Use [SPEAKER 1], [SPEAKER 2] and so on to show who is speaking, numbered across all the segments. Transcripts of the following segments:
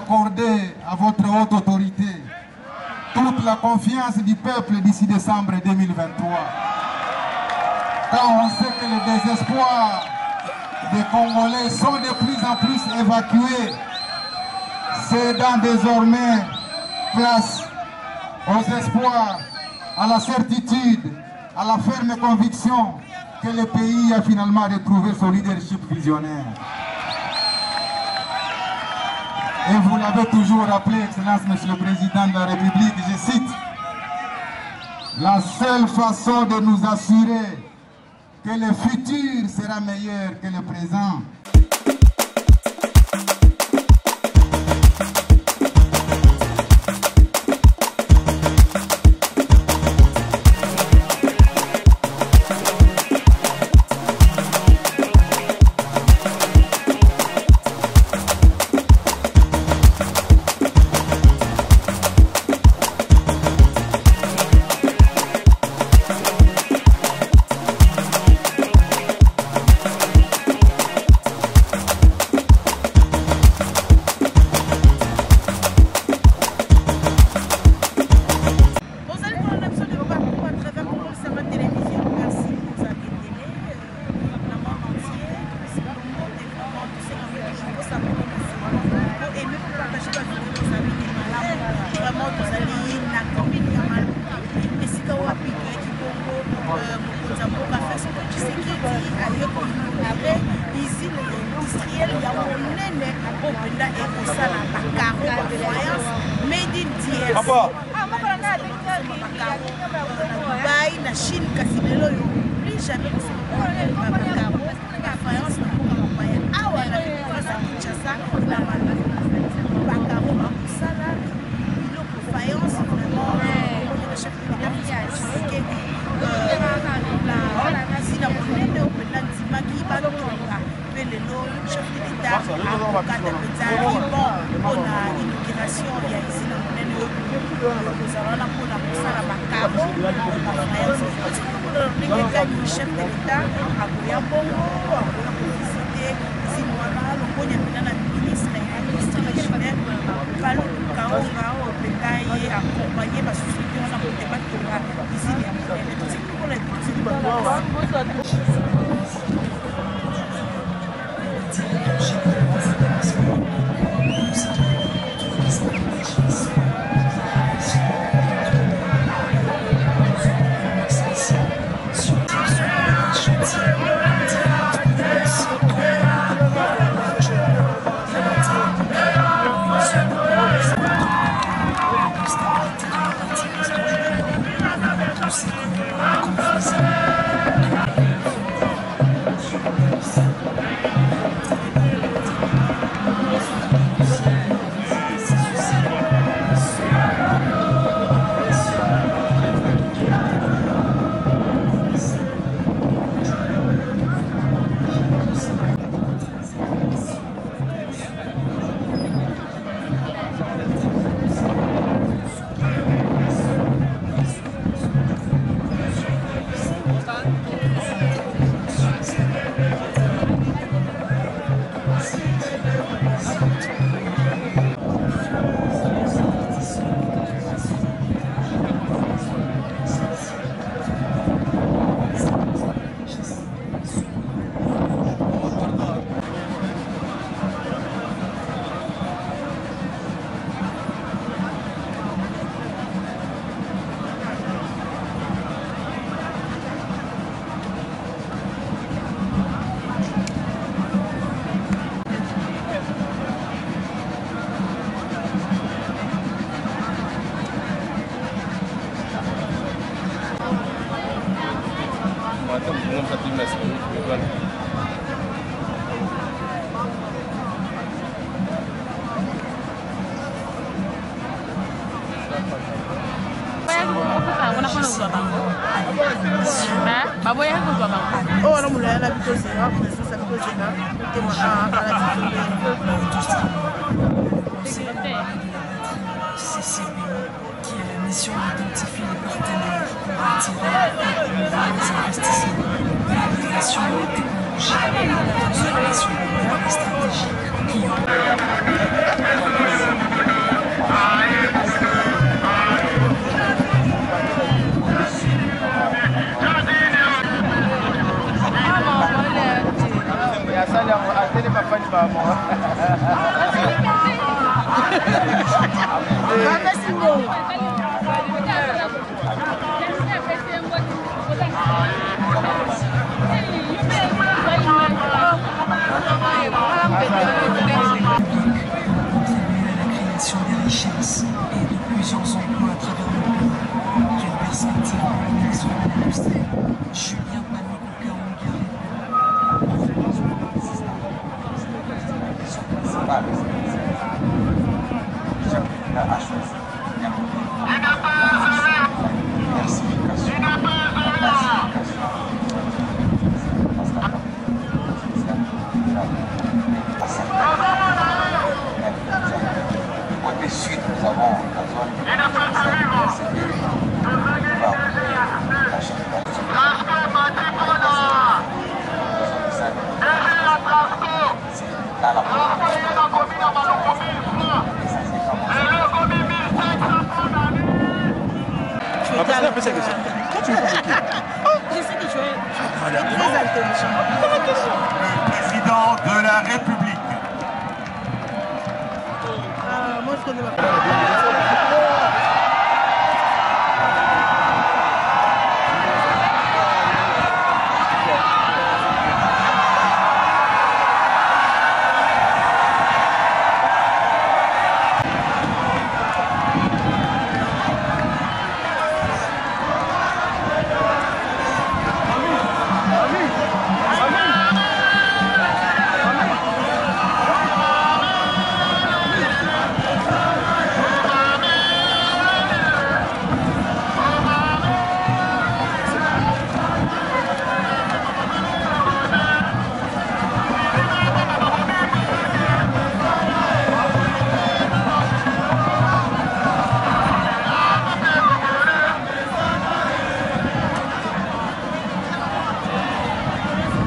[SPEAKER 1] d'accorder à votre haute autorité toute la confiance du peuple d'ici décembre 2023. Quand on sait que les désespoirs des Congolais sont de plus en plus évacués, cédant désormais place aux espoirs, à la certitude, à la ferme conviction que le pays a finalement retrouvé son leadership visionnaire. Et vous l'avez toujours rappelé, Excellence, Monsieur le Président de la République, je cite, la seule façon de nous assurer que le futur sera meilleur que le présent,
[SPEAKER 2] CCB, qui a la mission d'identifier les partenaires pour attirer les investissements, l'intégration de la technologie, la transformation stratégique. Julien Panikouka
[SPEAKER 3] Côté sud, nous avons la zone
[SPEAKER 4] Le président de la République.
[SPEAKER 5] Moi, je connais pas.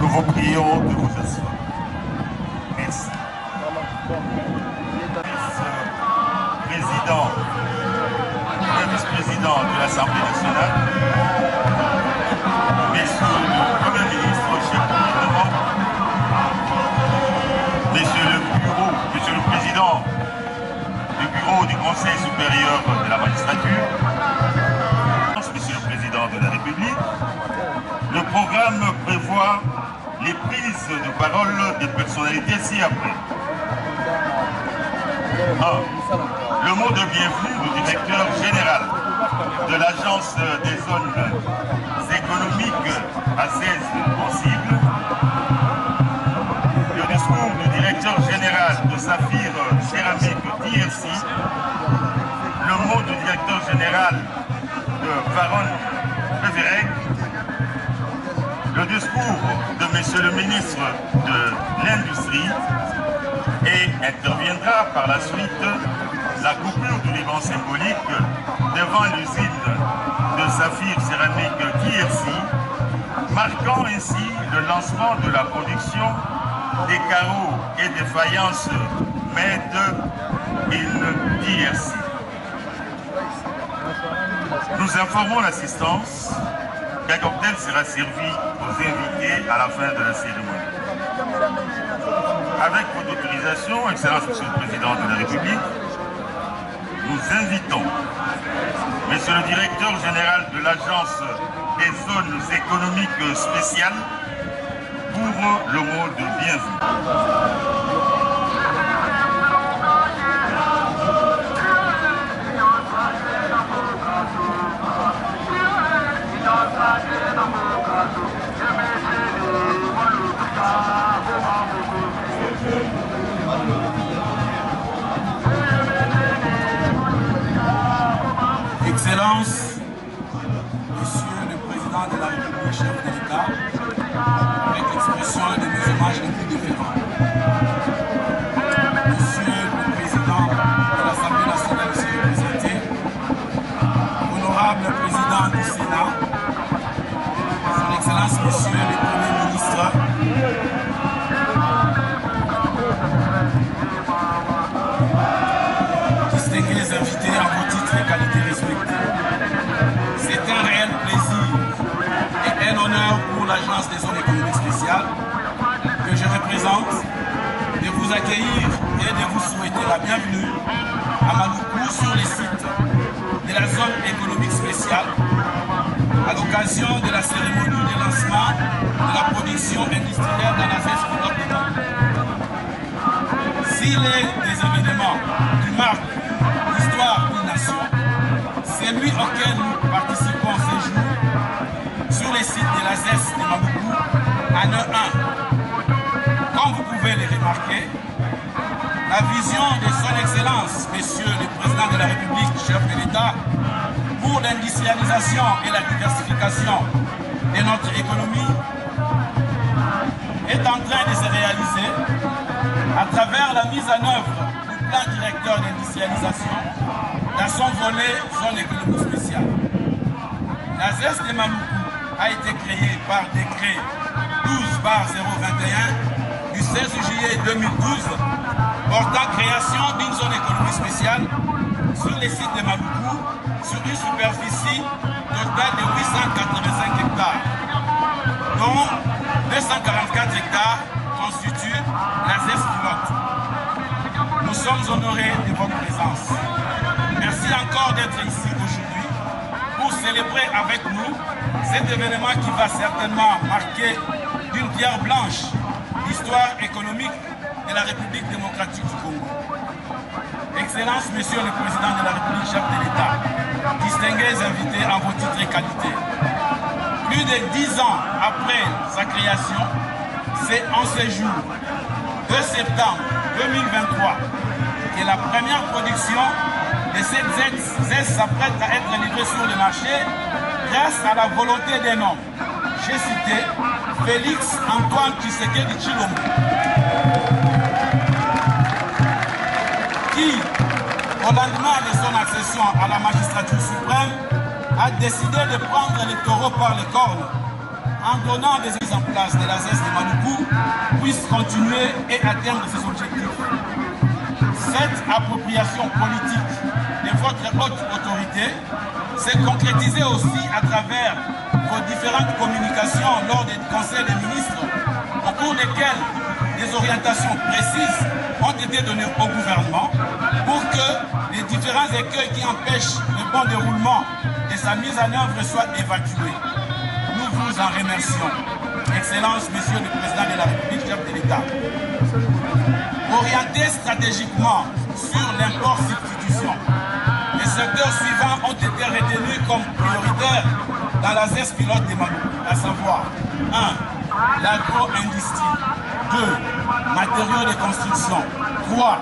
[SPEAKER 4] Nous vous prions de vous asseoir. Merci. Président, le vice-président de l'Assemblée nationale, Messieurs le Premier ministre, chef du gouvernement, Monsieur le Président du Bureau du Conseil supérieur de la magistrature, Monsieur le Président de la République, le programme prévoit les prises de parole des personnalités ci-après. 1. Le mot de bienvenue du directeur général de l'Agence des zones économiques ACES possible. Le discours du directeur général de Saphir Céramique DRC. Le mot du directeur général de Varon Beverec. Le discours de Monsieur le ministre de l'Industrie et interviendra par la suite la coupure du ruban symbolique devant l'usine de Saphir Céramique DRC, marquant ainsi le lancement de la production des carreaux et des faïences Made in DRC. Nous informons l'assistance qu'un cocktail sera servi aux invités à la fin de la cérémonie. Avec votre autorisation, Excellence Monsieur le Président de la République, nous invitons Monsieur le Directeur Général de l'Agence des zones économiques spéciales pour le mot de bienvenue.
[SPEAKER 6] Excellence, Monsieur le Président de la République, chef de l'État, avec l'expression de mes hommages les plus déférents. Monsieur le Président de l'Assemblée nationale ici représenté, honorable Président du Sénat, Son Excellence, Monsieur le Premier ministre, distingués invités à vos titres et qualités respectifs. C'est un réel plaisir et un honneur pour l'Agence des zones économiques spéciales que je représente de vous accueillir et de vous souhaiter la bienvenue à Maloukou sur les sites de la zone économique spéciale à l'occasion de la cérémonie de lancement de la production industrielle dans la zone du Nord du Mali. S'il est des événements qui marquent l'histoire d'une nation, celui auquel nous participons ces jours, sur chef de l'État, pour l'industrialisation et la diversification de notre économie est en train de se réaliser à travers la mise en œuvre du plan directeur d'industrialisation dans son volet zone économique spéciale. La ZES de Maluku a été créée par décret 12/021 du 16 juillet 2012 portant création d'une zone économique spéciale sur les sites de Maluku sur une superficie totale de 885 hectares, dont 244 hectares constituent la ZES pilote. Nous sommes honorés de votre présence. Merci encore d'être ici aujourd'hui pour célébrer avec nous cet événement qui va certainement marquer d'une pierre blanche l'histoire économique de la République démocratique du Congo. Excellence, Monsieur le Président de la République, chef de l'État, distingués invités en vos titres et qualités. Plus de 10 ans après sa création, c'est en ce jour, 2 septembre 2023, que la première production de cette ZES s'apprête à être livrée sur le marché grâce à la volonté d'un homme. J'ai cité Félix Antoine Tshisekedi Tshilombo, qui, au lendemain de son accession à la magistrature suprême, a décidé de prendre les taureaux par les cornes en donnant des mises en place de la ZES de Maluku puisse continuer et atteindre ses objectifs. Cette appropriation politique de votre haute autorité s'est concrétisée aussi à travers vos différentes communications lors des conseils des ministres, au cours desquels des orientations précises ont été données au gouvernement pour que les différents écueils qui empêchent le bon déroulement de sa mise en œuvre soient évacués. Nous vous en remercions. Excellence, Monsieur le Président de la République, chef de l'État. Orienté stratégiquement sur l'import-substitution, les secteurs suivants ont été retenus comme prioritaires dans la ZES pilote de Maluku, à savoir 1. L'agro-industrie, 2. Matériaux de construction, 3.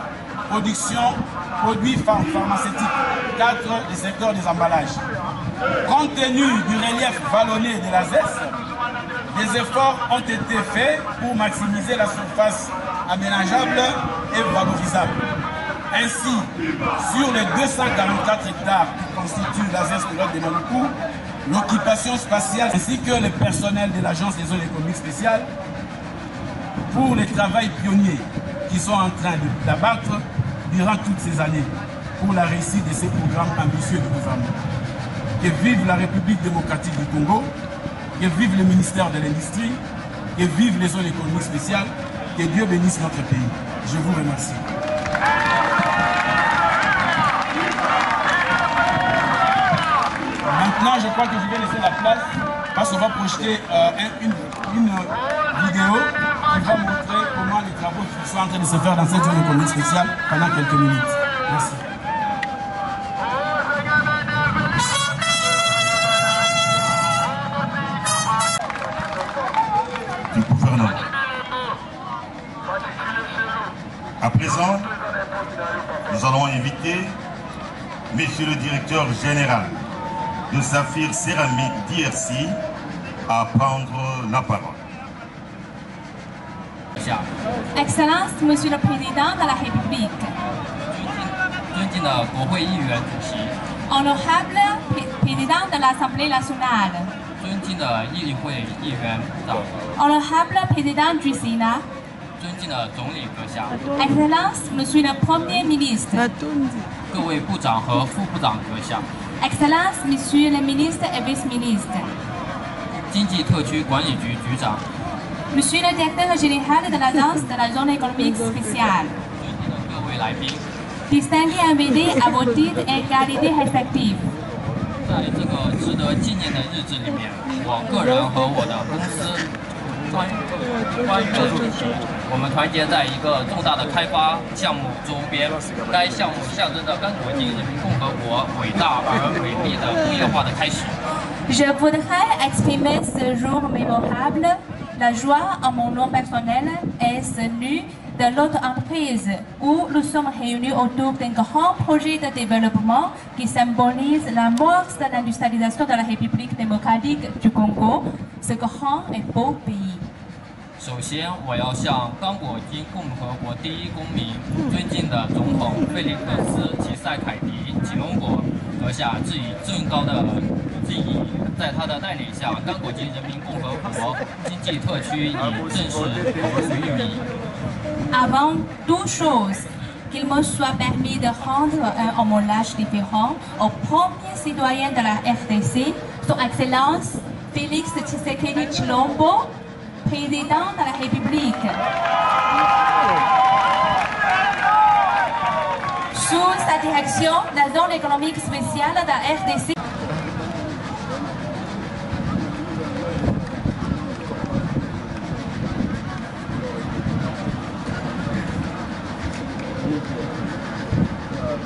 [SPEAKER 6] Production, produits pharmaceutiques, 4. Le secteur des emballages. Compte tenu du relief vallonné de la ZES, des efforts ont été faits pour maximiser la surface aménageable et valorisable. Ainsi, sur les 244 hectares qui constituent la ZES pilote de Maluku, l'occupation spatiale ainsi que le personnel de l'Agence des zones économiques spéciales pour les travaux pionniers qui sont en train d'abattre durant toutes ces années pour la réussite de ces programmes ambitieux du gouvernement. Que vive la République démocratique du Congo, que vive le ministère de l'Industrie, que vive les zones économiques spéciales, que Dieu bénisse notre pays. Je vous remercie. Maintenant, je crois que je vais laisser la place parce qu'on va projeter une vidéo qui va montrer comment les travaux sont en train de se faire dans cette zone économique spéciale pendant quelques minutes. Merci.
[SPEAKER 4] Du gouvernement. À présent, nous allons inviter Monsieur le directeur général de Saphir Céramique DRC à prendre la parole.
[SPEAKER 7] Excellence, Monsieur le Président de la République. Honorable Président de l'Assemblée nationale. Honorable Président du Sénat. Excellence, Monsieur le Premier ministre. Excellence, Monsieur le ministre et vice-ministre. Monsieur le directeur général de l'Agence de la zone économique spéciale. Distingués invités à vos titres et qualités respectives.
[SPEAKER 8] 在这个值得纪念的日子里面，我个人和我的公司穿越主题，我们团结在一个重大的开发项目周边。该项目象征着刚果金人民共和国伟大而美丽的工业化的开始。
[SPEAKER 7] Je voudrais exprimer ce jour mémorable, la joie en mon nom personnel et celui de notre entreprise où nous sommes réunis autour d'un grand projet de développement qui symbolise l'amorce de l'industrialisation de la République démocratique du Congo, ce grand et beau pays.
[SPEAKER 8] 首先，我要向刚果金共和国第一公民、尊敬的总统费利克斯·吉塞凯迪·吉隆国阁下致以最高的敬意。在他的带领下，刚果金人民共和国经济特区已正式投入运营。
[SPEAKER 7] Avant toute chose, qu'il me soit permis de rendre un hommage différent au premier citoyen de la RDC, Son Excellence Félix Tshisekedi Tshilombo, président de la République. Sous sa direction, la zone économique spéciale de la RDC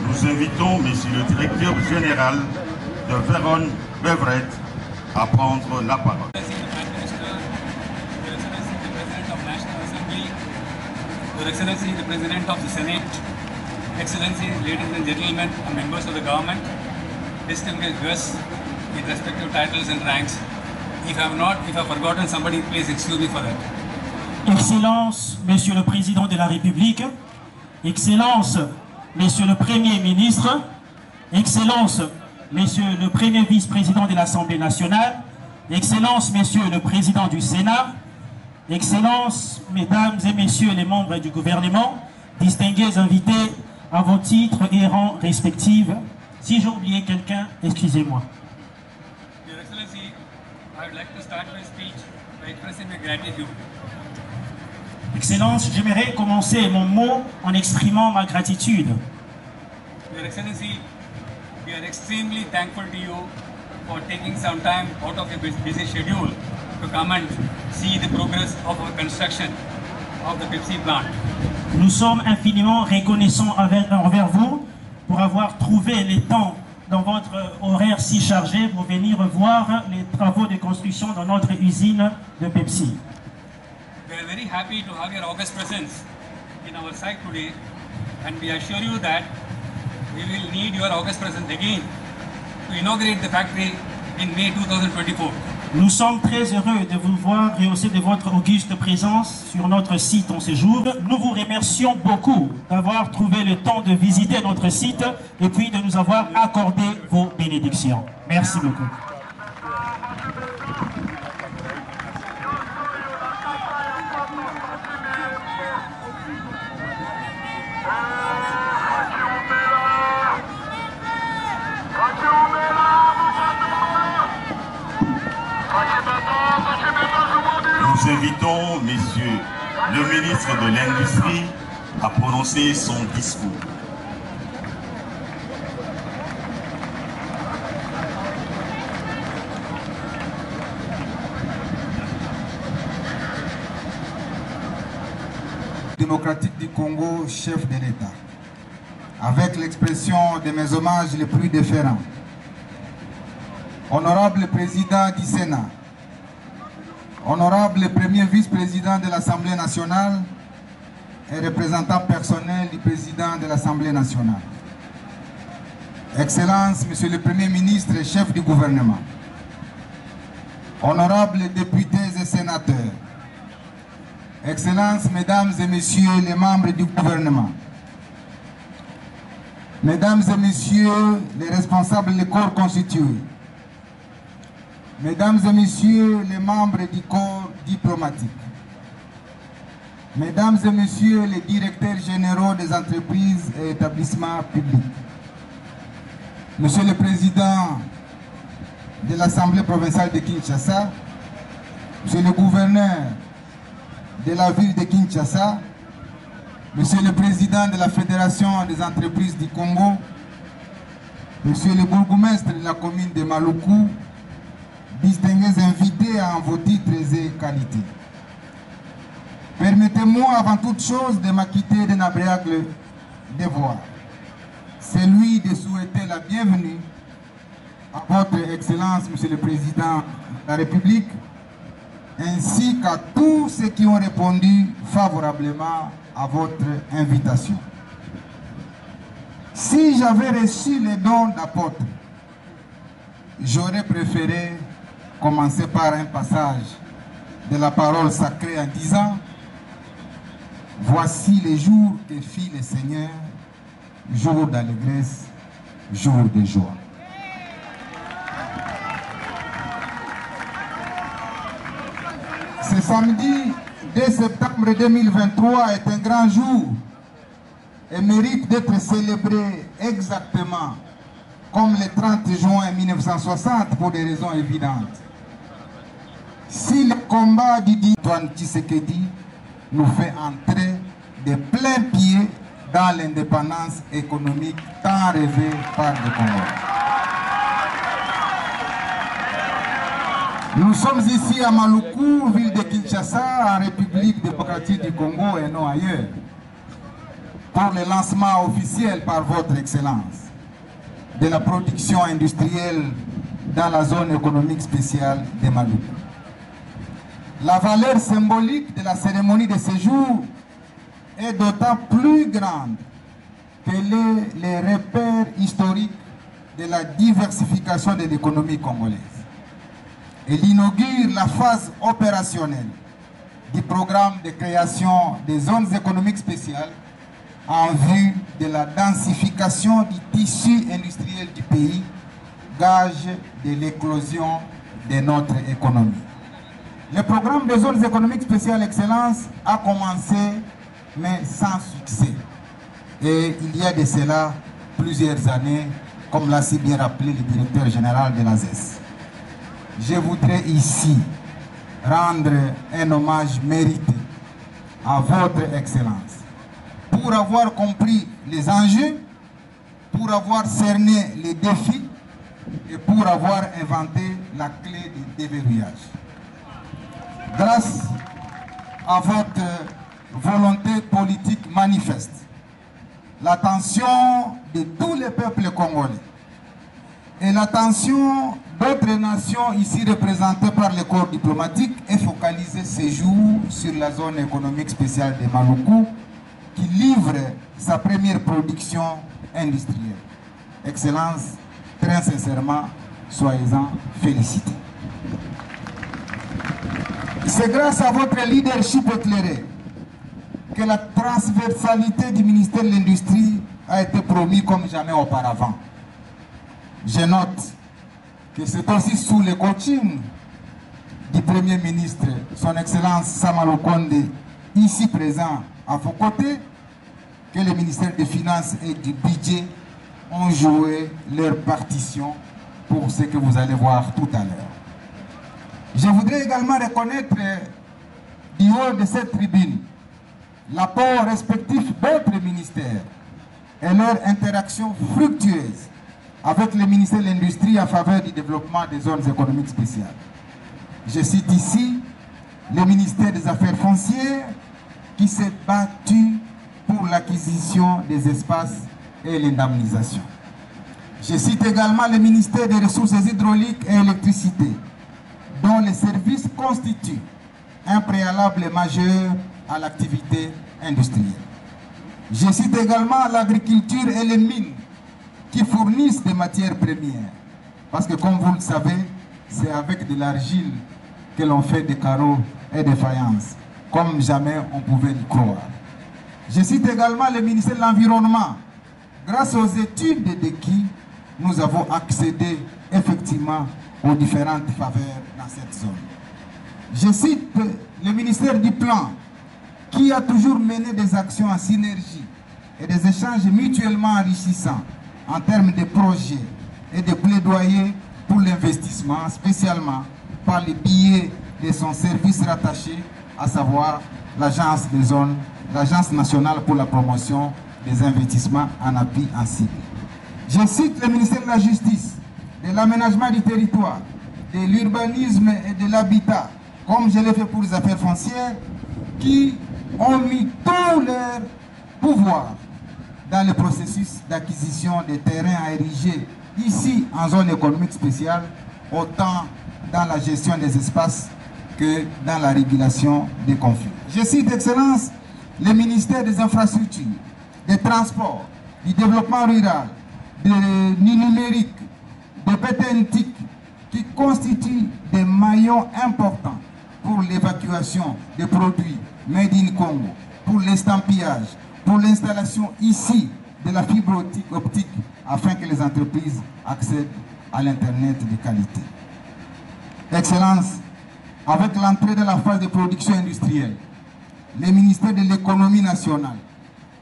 [SPEAKER 4] Nous invitons Monsieur le Directeur Général de Veron Beveret à prendre la parole.
[SPEAKER 9] Your Excellency, the President of the Senate, Excellencies, ladies and gentlemen, and members of the government, distinguished guests with respective titles and ranks. If I have forgotten somebody, please excuse me for that.
[SPEAKER 10] Excellence, Monsieur le Président de la République, Excellence, Monsieur le Premier ministre, Excellence, Monsieur le Premier vice-président de l'Assemblée nationale, Excellence, Monsieur le Président du Sénat, Excellences, Mesdames et Messieurs les membres du gouvernement, distingués invités à vos titres et rangs respectifs. Si j'ai oublié quelqu'un, excusez-moi.
[SPEAKER 9] Your Excellency, I would like to start my speech by expressing my gratitude.
[SPEAKER 10] Excellence, j'aimerais commencer mon mot en exprimant ma gratitude.
[SPEAKER 9] Your Excellency, we are extremely thankful to you for taking some time out of your busy schedule to come and see the progress of our construction of the Pepsi plant.
[SPEAKER 10] Nous sommes infiniment reconnaissants envers vous pour avoir trouvé le temps dans votre horaire si chargé pour venir voir les travaux de construction dans notre usine de Pepsi.
[SPEAKER 9] We are very happy to have your august presence in our site today, and we assure you that we will need your august presence again to inaugurate the factory in May 2024.
[SPEAKER 10] Nous sommes très heureux de vous voir et aussi de votre auguste présence sur notre site en ce jour. Nous vous remercions beaucoup d'avoir trouvé le temps de visiter notre site et puis de nous avoir accordé vos bénédictions. Merci beaucoup.
[SPEAKER 4] Nous invitons Monsieur le ministre de l'Industrie à prononcer son discours.
[SPEAKER 1] Démocratique du Congo, chef de l'État, avec l'expression de mes hommages les plus déférents. Honorable Président du Sénat, Honorable Premier Vice-président de l'Assemblée nationale et représentant personnel du Président de l'Assemblée nationale. Excellence, Monsieur le Premier ministre et chef du gouvernement. Honorables députés et sénateurs. Excellences, Mesdames et Messieurs les membres du gouvernement. Mesdames et Messieurs les responsables des corps constitués. Mesdames et Messieurs les membres du corps diplomatique, Mesdames et Messieurs les directeurs généraux des entreprises et établissements publics, Monsieur le Président de l'Assemblée provinciale de Kinshasa, Monsieur le Gouverneur de la ville de Kinshasa, Monsieur le Président de la Fédération des entreprises du Congo, Monsieur le Bourgmestre de la commune de Maluku, distingués invités en vos titres et qualités. Permettez-moi avant toute chose de m'acquitter d'un agréable devoir, celui de souhaiter la bienvenue à votre Excellence, Monsieur le Président de la République, ainsi qu'à tous ceux qui ont répondu favorablement à votre invitation. Si j'avais reçu les dons d'apôtre, j'aurais préféré commencer par un passage de la parole sacrée en disant: voici les jours que fit le Seigneur, jour d'allégresse, jour de joie. Ce samedi 2 septembre 2023 est un grand jour et mérite d'être célébré exactement comme le 30 juin 1960 pour des raisons évidentes. Si le combat d'Idi Antoine Tshisekedi nous fait entrer de plein pied dans l'indépendance économique tant rêvée par le Congo. Nous sommes ici à Maluku, ville de Kinshasa, en République démocratique du Congo et non ailleurs, pour le lancement officiel par votre Excellence de la production industrielle dans la zone économique spéciale de Maluku. La valeur symbolique de la cérémonie de ce jour est d'autant plus grande qu'elle est le repère historique de la diversification de l'économie congolaise. Elle inaugure la phase opérationnelle du programme de création des zones économiques spéciales en vue de la densification du tissu industriel du pays, gage de l'éclosion de notre économie. Le programme des zones économiques spéciales Excellence a commencé, mais sans succès. Et il y a de cela plusieurs années, comme l'a si bien rappelé le directeur général de l'ASES. Je voudrais ici rendre un hommage mérité à votre Excellence pour avoir compris les enjeux, pour avoir cerné les défis et pour avoir inventé la clé du déverrouillage. Grâce à votre volonté politique manifeste, l'attention de tous les peuples congolais et l'attention d'autres nations ici représentées par le corps diplomatique est focalisée ce jour sur la zone économique spéciale de Maluku qui livre sa première production industrielle. Excellence, très sincèrement, soyez-en félicités. C'est grâce à votre leadership éclairé que la transversalité du ministère de l'Industrie a été promise comme jamais auparavant. Je note que c'est aussi sous le coaching du Premier ministre, son Excellence Sama Lukonde, ici présent à vos côtés, que le ministère des Finances et du Budget ont joué leur partition pour ce que vous allez voir tout à l'heure. Je voudrais également reconnaître du haut de cette tribune l'apport respectif d'autres ministères et leur interaction fructueuse avec le ministère de l'Industrie en faveur du développement des zones économiques spéciales. Je cite ici le ministère des Affaires foncières qui s'est battu pour l'acquisition des espaces et l'indemnisation. Je cite également le ministère des Ressources hydrauliques et électricité, dont les services constituent un préalable majeur à l'activité industrielle. Je cite également l'agriculture et les mines qui fournissent des matières premières. Parce que comme vous le savez, c'est avec de l'argile que l'on fait des carreaux et des faïences, comme jamais on pouvait y croire. Je cite également le ministère de l'Environnement. Grâce aux études de DECI, nous avons accédé effectivement aux différentes faveurs dans cette zone. Je cite le ministère du Plan, qui a toujours mené des actions en synergie et des échanges mutuellement enrichissants en termes de projets et de plaidoyer pour l'investissement, spécialement par le biais de son service rattaché, à savoir l'Agence des zones, l'Agence nationale pour la promotion des investissements en appui en cible. Je cite le ministère de la Justice, de l'aménagement du territoire, de l'urbanisme et de l'habitat, comme je l'ai fait pour les affaires foncières, qui ont mis tout leur pouvoir dans le processus d'acquisition des terrains à ériger ici en zone économique spéciale, autant dans la gestion des espaces que dans la régulation des conflits. Je cite, Excellence, les ministères des infrastructures, des transports, du développement rural, du numérique, de pétentique, qui constituent des maillons importants pour l'évacuation des produits made in Congo, pour l'estampillage, pour l'installation ici de la fibre optique afin que les entreprises accèdent à l'Internet de qualité. Excellence, avec l'entrée de la phase de production industrielle, les ministères de l'économie nationale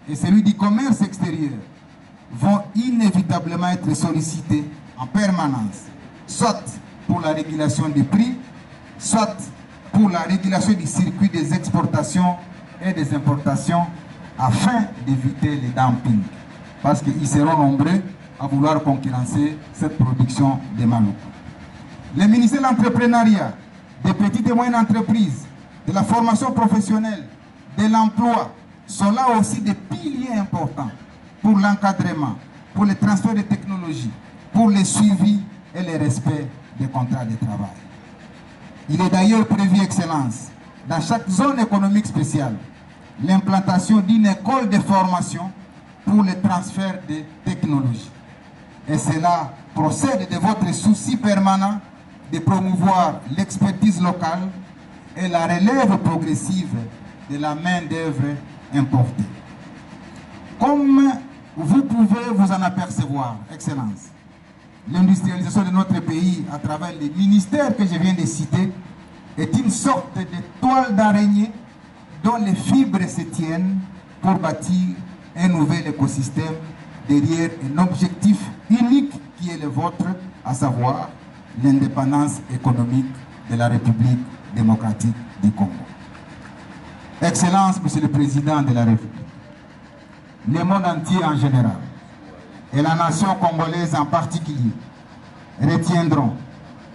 [SPEAKER 1] et celui du commerce extérieur vont inévitablement être sollicités en permanence, soit pour la régulation des prix, soit pour la régulation du circuit des exportations et des importations afin d'éviter les dumpings. Parce qu'ils seront nombreux à vouloir concurrencer cette production des malouks. Les ministères de l'entrepreneuriat, des petites et moyennes entreprises, de la formation professionnelle, de l'emploi, sont là aussi des piliers importants pour l'encadrement, pour le transfert de technologies, pour le suivi et le respect des contrats de travail. Il est d'ailleurs prévu, Excellence, dans chaque zone économique spéciale, l'implantation d'une école de formation pour le transfert de technologies. Et cela procède de votre souci permanent de promouvoir l'expertise locale et la relève progressive de la main-d'œuvre importée. Comme vous pouvez vous en apercevoir, Excellence, l'industrialisation de notre pays à travers les ministères que je viens de citer est une sorte de toile d'araignée dont les fibres se tiennent pour bâtir un nouvel écosystème derrière un objectif unique qui est le vôtre, à savoir l'indépendance économique de la République démocratique du Congo. Excellence, Monsieur le Président de la République, le monde entier en général et la nation congolaise en particulier retiendront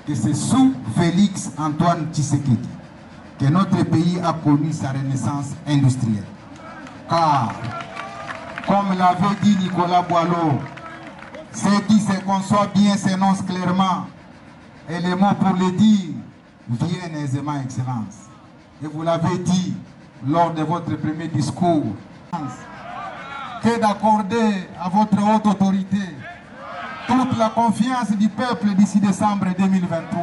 [SPEAKER 1] que c'est sous Félix Antoine Tshisekedi que notre pays a connu sa renaissance industrielle. Car, comme l'avait dit Nicolas Boileau, ce qui se conçoit bien s'énonce clairement, et les mots pour le dire viennent aisément, Excellence. Et vous l'avez dit lors de votre premier discours, que d'accorder à votre haute autorité toute la confiance du peuple d'ici décembre 2023.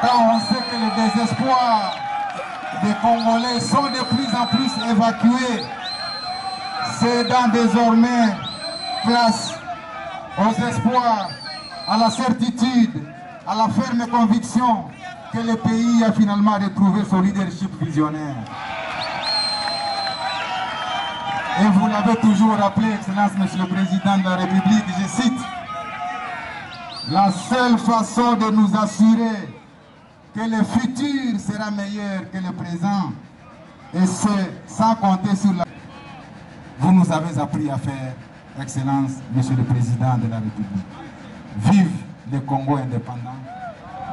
[SPEAKER 1] Quand on sait que le désespoir des Congolais sont de plus en plus évacués, cédant désormais place aux espoirs, à la certitude, à la ferme conviction que le pays a finalement retrouvé son leadership visionnaire. Et vous l'avez toujours rappelé, Excellence, Monsieur le Président de la République, je cite, la seule façon de nous assurer que le futur sera meilleur que le présent, et c'est sans compter sur la... Vous nous avez appris à faire, Excellence, Monsieur le Président de la République. Vive le Congo indépendant,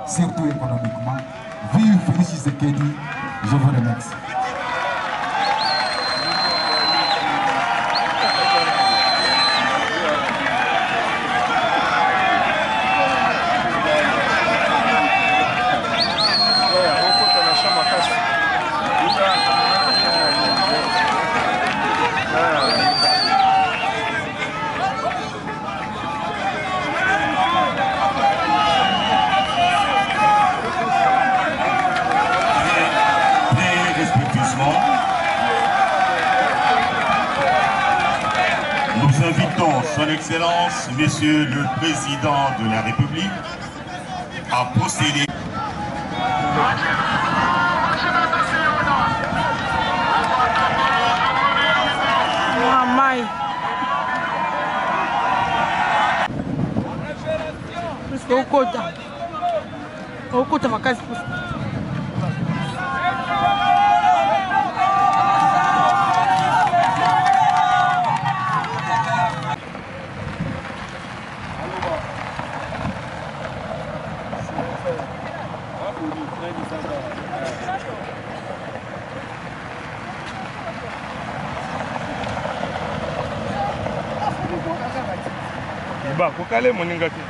[SPEAKER 1] surtout économiquement. Vive Félix Tshisekedi, je vous remercie.
[SPEAKER 4] Nous invitons Son Excellence, Monsieur le Président de la République, à procéder.
[SPEAKER 11] Ba, kokale moninga te.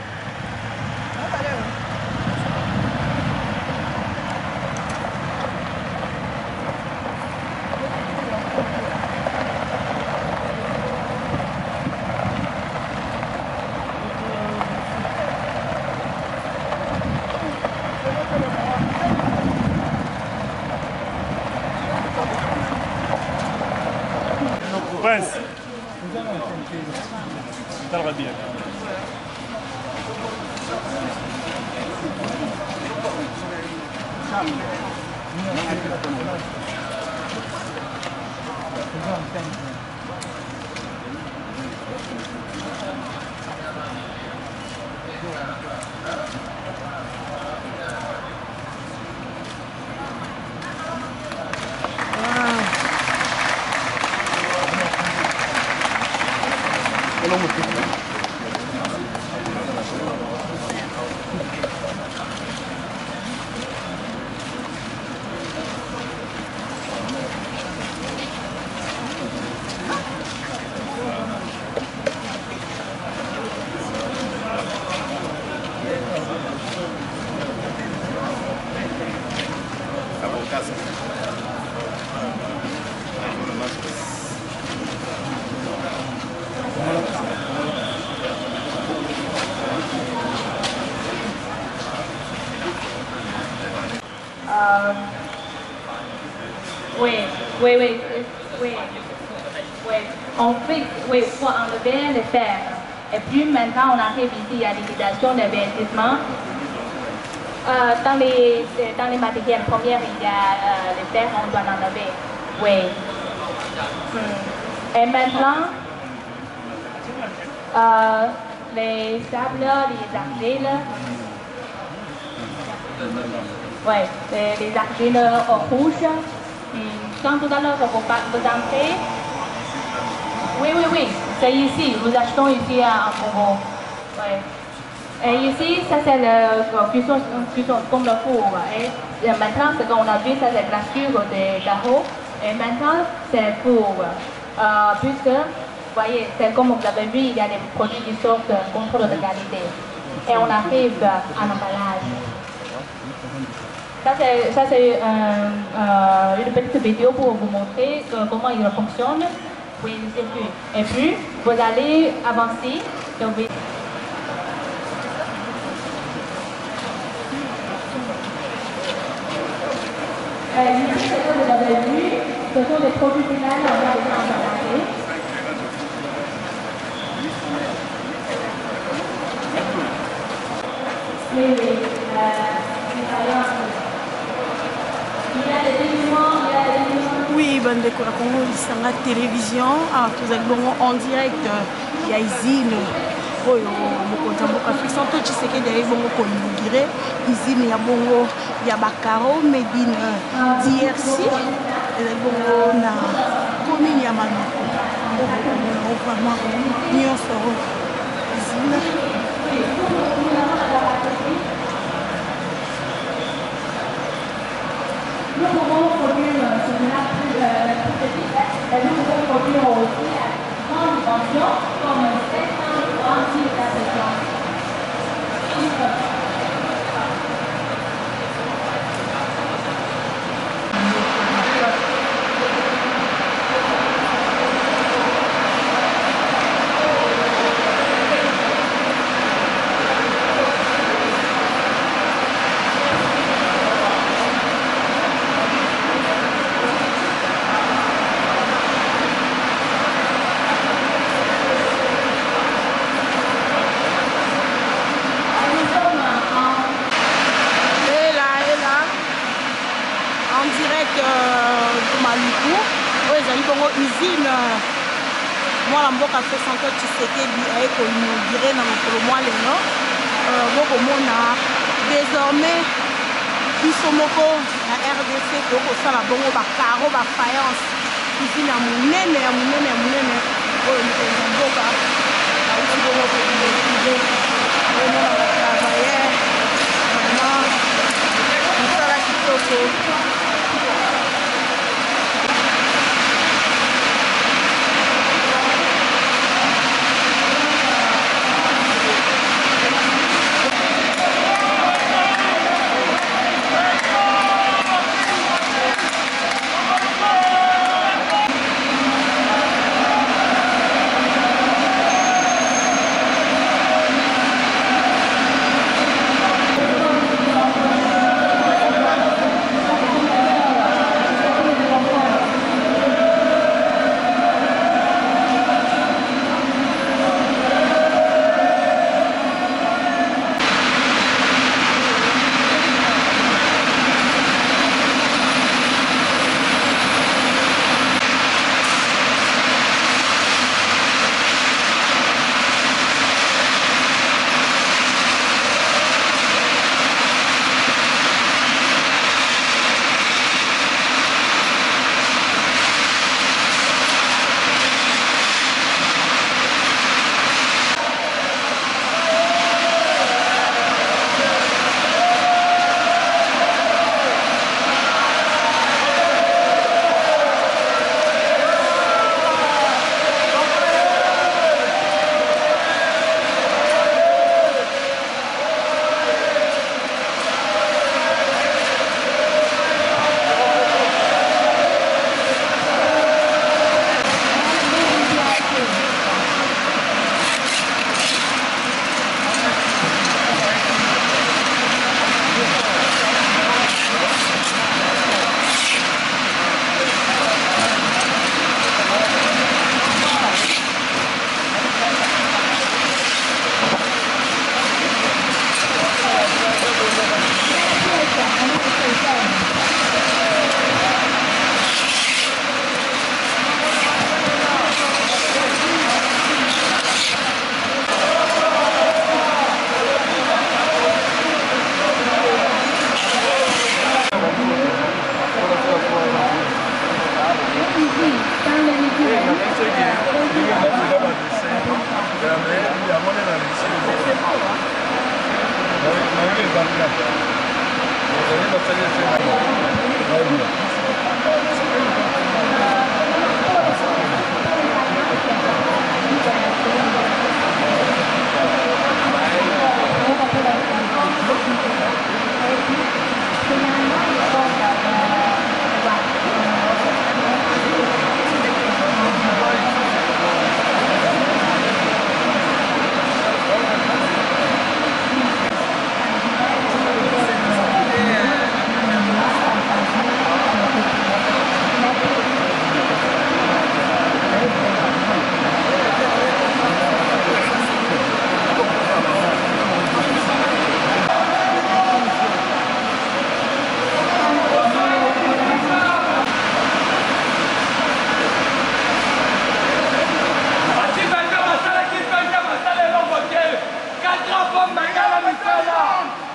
[SPEAKER 11] Prince. Talra bien.
[SPEAKER 7] On fixe, pour enlever les fers. Et puis maintenant, on arrive ici à l'utilisation des verdissements. Dans les matériels premiers, il y a les fers, on doit enlever. Oui. Et maintenant, les sables, les argiles. Oui, les argiles rouges. Quand tout à l'heure vous entrez, oui, c'est ici, nous achetons ici à Congo. Ouais. Et ici, ça c'est le cuisson comme le four. Et maintenant, ce qu'on a vu, ça c'est la glaçure des carreaux. Et maintenant, c'est pour, puisque, vous voyez, c'est comme vous l'avez vu, il y a des produits qui sortent contrôle de qualité. Et on arrive à l'emballage. Ça c'est une petite vidéo pour vous montrer comment il fonctionne. Oui, c'est tout. Et puis, vous allez avancer. Ici, ce que vous avez vu, ce sont des produits finaux qu'on a déjà emballés. Oui.
[SPEAKER 5] Oui, bandeko ya Congo lisanga télévision tozali bongo en direct ya usine oyo mokonzi ya mboka Félix Antoine Tshisekedi ayei bongo koinaugure usine ya bongo ya bakaro Medine DRC ezali bongo na commune ya Maluku vraiment nyonso usine.
[SPEAKER 7] Nous pouvons produire sur une nappe plus petite et nous pouvons produire aussi à grande dimension comme 736 sessions.
[SPEAKER 5] Usine mwana mboka Félix Antoine Tshisekedi aye koinaugure na mokolo mwa lelo bokomona désormais biso moko na RDC tokosala bongo bakaro bafaïence usine ya monene oyo mokonzi ya mboka auti bongo koinaugure omona batravailleur vraiment mosala kitoko.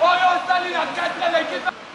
[SPEAKER 12] Oyo Stalin a 4 l'équipe.